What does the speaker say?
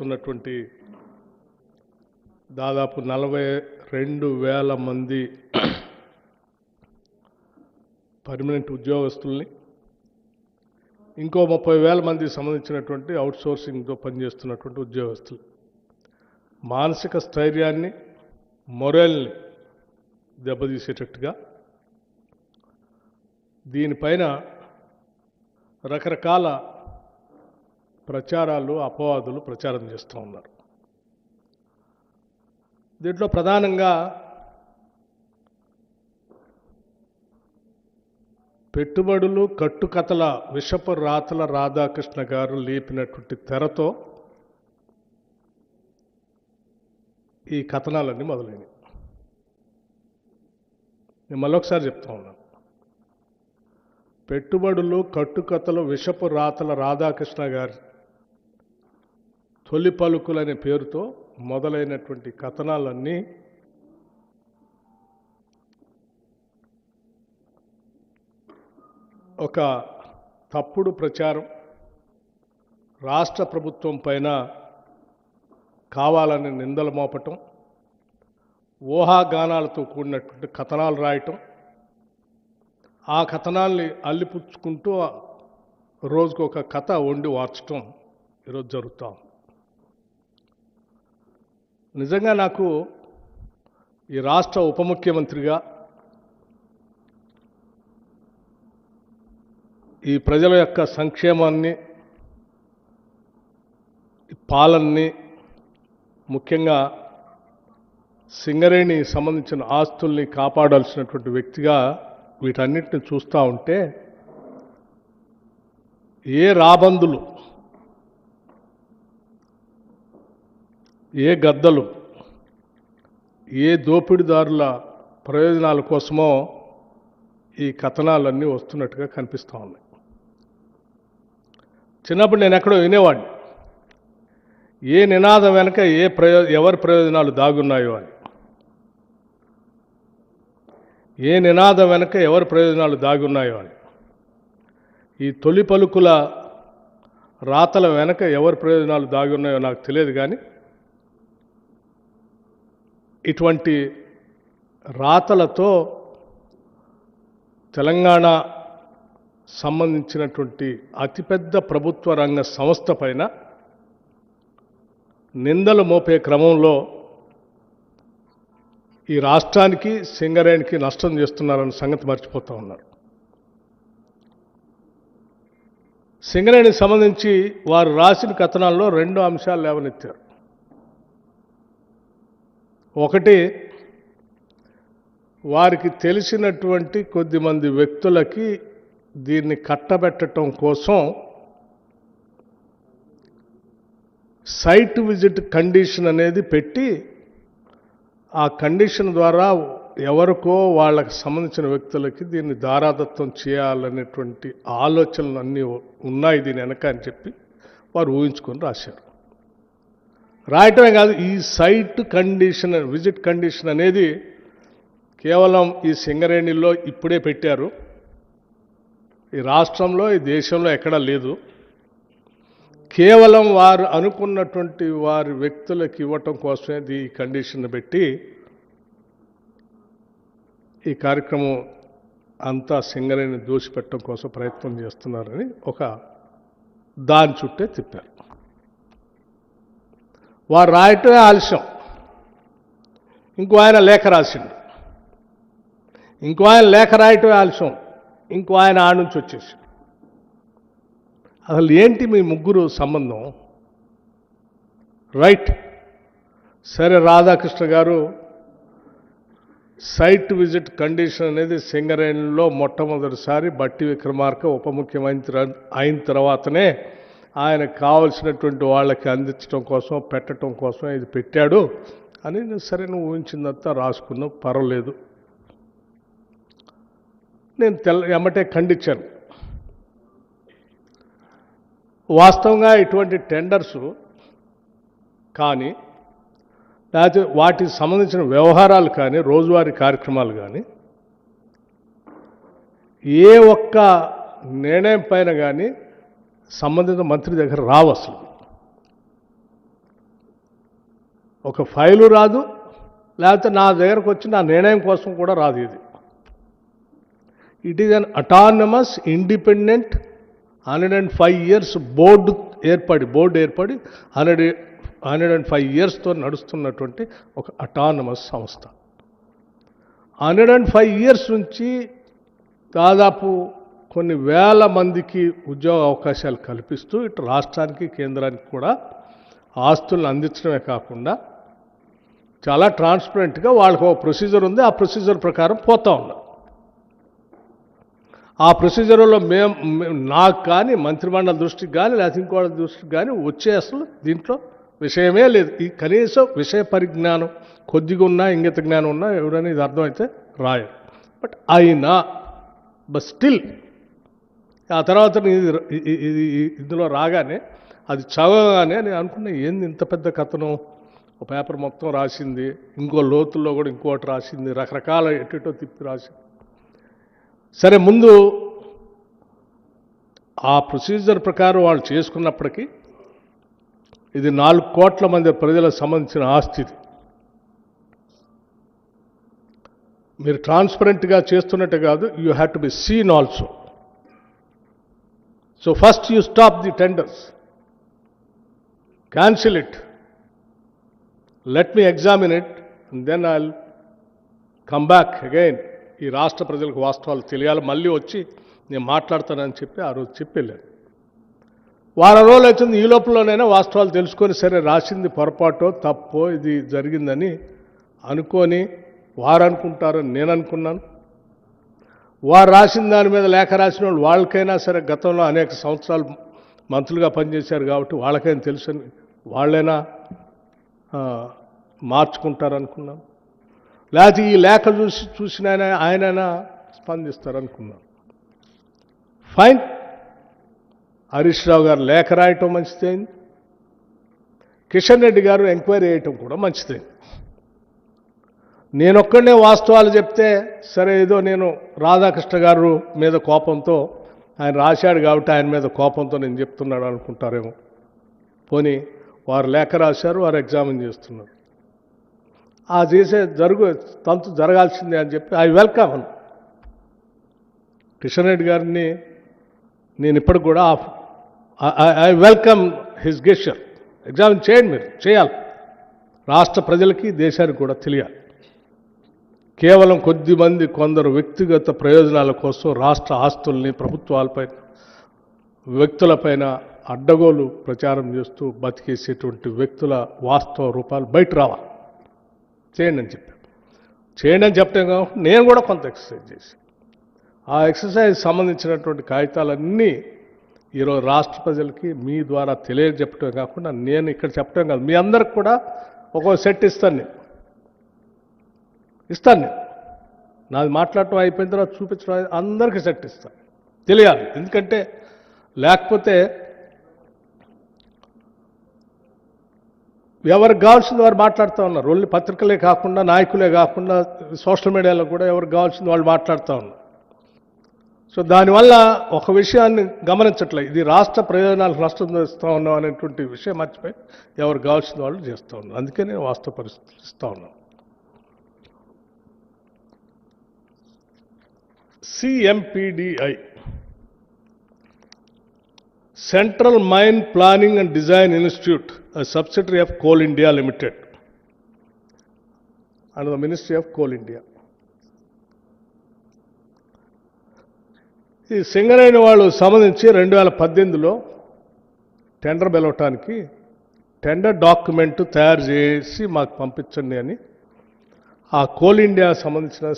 ఉన్నటువంటి దాదాపు 42,000 మంది పర్మనెంట్ ఉద్యోగస్తుల్ని, ఇంకో 30,000 మందికి సంబంధించినటువంటి అవుట్సోర్సింగ్తో పనిచేస్తున్నటువంటి ఉద్యోగస్తులు మానసిక స్థైర్యాన్ని, మొరల్ని దెబ్బతీసేటట్టుగా దీనిపైన రకరకాల ప్రచారాలు, అపవాదులు ప్రచారం చేస్తూ ఉన్నారు. దీంట్లో ప్రధానంగా పెట్టుబడులు, కట్టుకథల విషపు రాతల రాధాకృష్ణ గారు లేపినటువంటి తెరతో ఈ కథనాలన్నీ మొదలైనవి. నేను మళ్ళొకసారి చెప్తా ఉన్నాను. పెట్టుబడులు, కట్టుకథలు, విషపు రాతల రాధాకృష్ణ గారి తొలి పలుకులనే పేరుతో మొదలైనటువంటి కథనాలన్నీ ఒక తప్పుడు ప్రచారం, రాష్ట్ర ప్రభుత్వం పైన కావాలని నిందలు మోపటం, ఊహాగానాలతో కూడినటువంటి కథనాలు రాయటం, ఆ కథనాల్ని అల్లిపుచ్చుకుంటూ రోజుకు ఒక కథ వండి వార్చటం ఈరోజు జరుగుతాం. నిజంగా నాకు ఈ రాష్ట్ర ఉప ముఖ్యమంత్రిగా ఈ ప్రజల యొక్క సంక్షేమాన్ని, పాలనని, ముఖ్యంగా సింగరేణి సంబంధించిన ఆస్తుల్ని కాపాడాల్సినటువంటి వ్యక్తిగా వీటన్నిటిని చూస్తూ ఉంటే ఏ రాబందులు, ఏ గద్దలు, ఏ దోపిడీదారుల ప్రయోజనాల కోసమో ఈ కథనాలన్నీ వస్తున్నట్టుగా కనిపిస్తూ ఉన్నాయి. చిన్నప్పుడు నేను ఎక్కడో వినేవాడిని, ఏ నినాదం వెనక ఎవరి ప్రయోజనాలు దాగున్నాయో అని. ఏ నినాదం వెనక ఎవరి ప్రయోజనాలు దాగున్నాయో అని. ఈ తొలి పలుకుల రాతల వెనక ఎవరి ప్రయోజనాలు దాగున్నాయో నాకు తెలియదు, కానీ ఇటువంటి రాతలతో తెలంగాణ సంబంధించినటువంటి అతిపెద్ద ప్రభుత్వ రంగ సంస్థ పైన నిందలు మోపే క్రమంలో ఈ రాష్ట్రానికి, సింగరేణికి నష్టం చేస్తున్నారన్న సంగతి మర్చిపోతూ ఉన్నారు. సింగరేణికి సంబంధించి వారు రాసిన కథనాల్లో 2 అంశాలు లేవనెత్తారు. ఒకటి, వారికి తెలిసినటువంటి కొద్దిమంది వ్యక్తులకి దీన్ని కట్టబెట్టడం కోసం సైట్ విజిట్ కండిషన్ అనేది పెట్టి, ఆ కండిషన్ ద్వారా ఎవరికో వాళ్ళకి సంబంధించిన వ్యక్తులకి దీన్ని దారాదత్తం చేయాలనేటువంటి ఆలోచనలు అన్నీ ఉన్నాయి దీని వెనక అని చెప్పి వారు ఊహించుకొని రాశారు. రాయటమే కాదు, ఈ సైట్ కండిషన్, విజిట్ కండిషన్ అనేది కేవలం ఈ సింగరేణిలో ఇప్పుడే పెట్టారు. ఈ రాష్ట్రంలో, ఈ దేశంలో ఎక్కడా లేదు. కేవలం వారు అనుకున్నటువంటి వారి వ్యక్తులకు ఇవ్వటం కోసమే ఈ కండిషన్ పెట్టి ఈ కార్యక్రమం అంతా సింగరేణిని దోషిపెట్టడం కోసం ప్రయత్నం చేస్తున్నారని ఒక దాని చుట్టే తిప్పారు. వారు రాయటమే ఆలస్యం. ఇంకో ఆయన లేఖ రాసిండు, ఇంకో ఆయన లేఖ రాయటమే ఆలస్యం, ఇంకో ఆయన ఆ నుంచి వచ్చేసి. అసలు ఏంటి మీ ముగ్గురు సంబంధం? రైట్, సరే, రాధాకృష్ణ గారు సైట్ విజిట్ కండిషన్ అనేది సింగరేణిలో మొట్టమొదటిసారి బట్టి విక్రమార్క ఉప ముఖ్యమంత్రి అయిన తర్వాతనే ఆయనకు కావలసినటువంటి వాళ్ళకి అందించడం కోసం, పెట్టడం కోసం ఇది పెట్టాడు అని సరే నువ్వు ఊహించిందంతా రాసుకున్నావు, పర్వాలేదు. నేను ఎమ్మటే ఖండించాను. వాస్తవంగా ఇటువంటి టెండర్స్ కానీ, లేకపోతే వాటికి సంబంధించిన వ్యవహారాలు కానీ, రోజువారీ కార్యక్రమాలు కానీ ఏ ఒక్క నిర్ణయం పైన కానీ సంబంధిత మంత్రి దగ్గర రావు. అసలు ఒక ఫైలు రాదు, లేకపోతే నా దగ్గరకు వచ్చి నా నిర్ణయం కోసం కూడా రాదు ఇది. It is an autonomous independent 105 years board ఏర్పడి 105 yearsతో నడుస్తున్నటువంటి ఒక అటానమస్ సంస్థ. 105 years నుంచి దాదాపు కొన్ని వేల మందికి ఉద్యోగ అవకాశాలు కల్పిస్తూ ఇటు రాష్ట్రానికి కేంద్రానికి కూడా ఆస్తులను అందించడమే కాకుండా చాలా ట్రాన్స్పరెంట్గా వాళ్ళకు ఒక ప్రొసీజర్ ఉంది, ఆ ప్రొసీజర్ ప్రకారం పోతూ ఉన్నారు. ఆ ప్రొసీజర్లో నాకు కానీ మంత్రిమండలి దృష్టికి కానీ లేకపోతే ఇంకోళ్ళ దృష్టికి కానీ వచ్చే అసలు దీంట్లో విషయమే లేదు. ఈ కనీసం విషయ పరిజ్ఞానం కొద్దిగా ఉన్నా, ఇంగిత జ్ఞానం ఉన్నా ఎవరైనా ఇది అర్థమైతే రాయరు. బట్ అయినా స్టిల్ ఆ తర్వాత ఇది ఇందులో రాగానే అది చదవగానే నేను అనుకున్నా, ఏంది ఇంత పెద్ద కథనం, ఒక పేపర్ మొత్తం రాసింది, ఇంకో లోతుల్లో కూడా ఇంకోటి రాసింది, రకరకాల ఎటో తిప్పి రాసింది. సరే, ముందు ఆ ప్రొసీజర్ ప్రకారం వాళ్ళు చేసుకున్నప్పటికీ ఇది 4 కోట్ల మంది ప్రజలకు సంబంధించిన ఆస్తి. మీరు ట్రాన్స్పరెంట్గా చేస్తున్నట్టే కాదు, you have to be seen also. So first you stop the tenders, cancel it, let me examine it, and then I'll come back again. ఈ రాష్ట్ర ప్రజలకు వాస్తవాలు తెలియాలి, మళ్ళీ వచ్చి నేను మాట్లాడతానని చెప్పి ఆ రోజు చెప్పి వెళ్ళాను. వారం రోజులు అవుతుంది, ఈ లోపలనైనా వాస్తవాలు తెలుసుకొని సరే రాసింది పొరపాటో తప్పో ఇది జరిగిందని అనుకొని వారు అనుకుంటారని నేను అనుకున్నాను. వారు రాసిన దాని మీద లేఖ రాసిన వాళ్ళు వాళ్ళకైనా సరే గతంలో అనేక సంవత్సరాలు మంత్రులుగా పనిచేశారు కాబట్టి వాళ్ళకైనా తెలుసని వాళ్ళైనా మార్చుకుంటారనుకున్నాను. లేకపోతే ఈ లేఖ చూసిన ఆయనైనా స్పందిస్తారనుకున్నాను. ఫైన్, హరీష్ రావు గారు లేఖ రాయటం మంచిదైంది, కిషన్ రెడ్డి గారు ఎంక్వైరీ చేయటం కూడా మంచిదైంది. నేనొక్కడనే వాస్తవాలు చెప్తే సరే, ఏదో నేను రాధాకృష్ణ గారు మీద కోపంతో ఆయన రాశాడు కాబట్టి ఆయన మీద కోపంతో నేను చెప్తున్నాడు అనుకుంటారేమో. పోనీ వారు లేఖ రాశారు, వారు ఎగ్జామిన్ చేస్తున్నారు, ఆ చేసే తంతు జరగాల్సిందే అని చెప్పి ఐ వెల్కమ్ అను. కిషన్ రెడ్డి గారిని నేను ఇప్పటికి కూడా I welcome his gesture. Examine చేయండి, మీరు చేయాలి, రాష్ట్ర ప్రజలకి దేశానికి కూడా తెలియాలి. కేవలం కొద్దిమంది కొందరు వ్యక్తిగత ప్రయోజనాల కోసం రాష్ట్ర ఆస్తుల్ని ప్రభుత్వాలపై వ్యక్తులపైన అడ్డగోలు ప్రచారం చేస్తూ బతికేసేటువంటి వ్యక్తుల వాస్తవ రూపాలు బయట రావాలి. చేయండి అని చెప్పాను. చేయండి అని చెప్పడం కాబట్టి నేను కూడా కొంత ఎక్సర్సైజ్ చేసి ఆ ఎక్సర్సైజ్ సంబంధించినటువంటి కాగితాలన్నీ ఈరోజు రాష్ట్ర ప్రజలకి మీ ద్వారా తెలియజెప్పటమే కాకుండా నేను ఇక్కడ చెప్పడం కాదు, మీ అందరికి కూడా ఒక్కో సెట్ ఇస్తాను. నాది మాట్లాడటం అయిపోయిన తర్వాత చూపించడం అందరికీ సెట్ ఇస్తాను, తెలియాలి. ఎందుకంటే లేకపోతే ఎవరికి కావాల్సింది వారు మాట్లాడుతూ ఉన్నారు. ఓన్లీ పత్రికలే కాకుండా, నాయకులే కాకుండా, సోషల్ మీడియాలో కూడా ఎవరికి కావాల్సింది వాళ్ళు మాట్లాడుతూ ఉన్నారు. సో దానివల్ల ఒక విషయాన్ని గమనించట్లేదు, ఇది రాష్ట్ర ప్రయోజనాలకు నష్టం చేస్తూ ఉన్నాం అనేటువంటి విషయం మర్చిపోయి ఎవరికి కావాల్సింది వాళ్ళు చేస్తూ ఉన్నారు. అందుకే నేను వాస్తవ పరిస్థితులు ఇస్తూ ఉన్నాను. CMPDI, Central Mine Planning and Design Institute, a subsidiary of Coal India Limited, under the Ministry of Coal India. ఈ సింగరేణి వాళ్ళు సంబంధించి 2018లో టెండర్ పిలవటానికి టెండర్ డాక్యుమెంట్ తయారు చేసి మాకు పంపించండి అని ఆ కోల్ ఇండియా సంబంధించిన